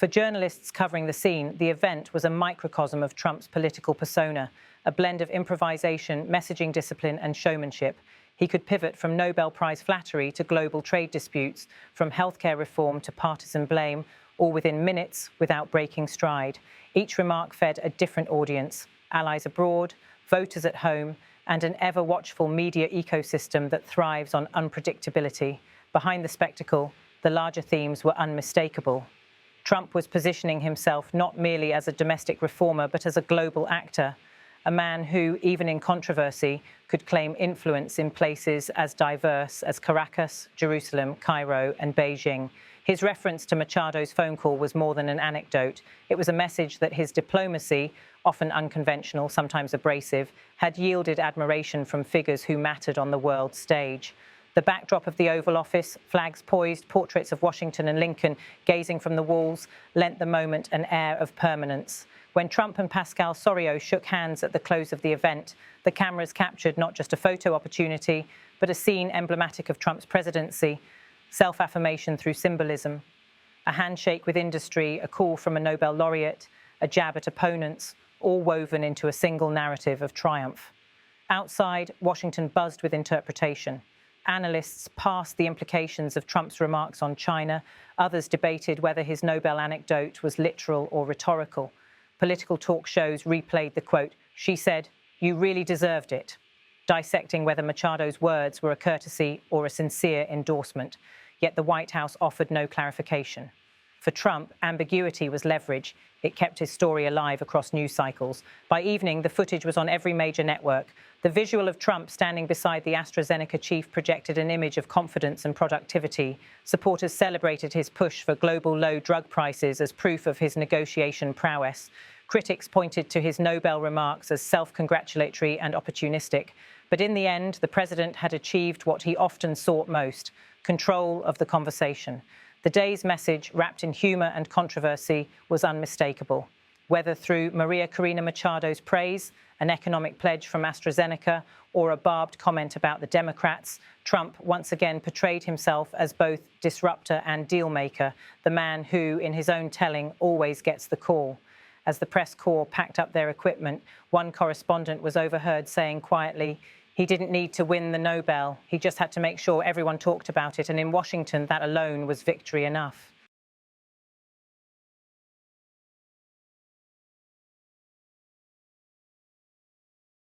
For journalists covering the scene, the event was a microcosm of Trump's political persona, a blend of improvisation, messaging discipline, and showmanship. He could pivot from Nobel Prize flattery to global trade disputes, from healthcare reform to partisan blame, all within minutes without breaking stride. Each remark fed a different audience: allies abroad, voters at home, and an ever-watchful media ecosystem that thrives on unpredictability. Behind the spectacle, the larger themes were unmistakable. Trump was positioning himself not merely as a domestic reformer, but as a global actor, a man who, even in controversy, could claim influence in places as diverse as Caracas, Jerusalem, Cairo, and Beijing. His reference to Machado's phone call was more than an anecdote. It was a message that his diplomacy, often unconventional, sometimes abrasive, had yielded admiration from figures who mattered on the world stage. The backdrop of the Oval Office, flags poised, portraits of Washington and Lincoln gazing from the walls, lent the moment an air of permanence. When Trump and Pascal Soriot shook hands at the close of the event, the cameras captured not just a photo opportunity, but a scene emblematic of Trump's presidency: self-affirmation through symbolism, a handshake with industry, a call from a Nobel laureate, a jab at opponents, all woven into a single narrative of triumph. Outside, Washington buzzed with interpretation. Analysts parsed the implications of Trump's remarks on China. Others debated whether his Nobel anecdote was literal or rhetorical. Political talk shows replayed the quote, "She said, you really deserved it," dissecting whether Machado's words were a courtesy or a sincere endorsement. Yet the White House offered no clarification. For Trump, ambiguity was leverage. It kept his story alive across news cycles. By evening, the footage was on every major network. The visual of Trump standing beside the AstraZeneca chief projected an image of confidence and productivity. Supporters celebrated his push for global low drug prices as proof of his negotiation prowess. Critics pointed to his Nobel remarks as self-congratulatory and opportunistic. But in the end, the president had achieved what he often sought most: control of the conversation. The day's message, wrapped in humor and controversy, was unmistakable. Whether through Maria Corina Machado's praise, an economic pledge from AstraZeneca, or a barbed comment about the Democrats, Trump once again portrayed himself as both disruptor and deal-maker, the man who, in his own telling, always gets the call. As the press corps packed up their equipment, one correspondent was overheard saying quietly, "He didn't need to win the Nobel. He just had to make sure everyone talked about it, and in Washington, that alone was victory enough."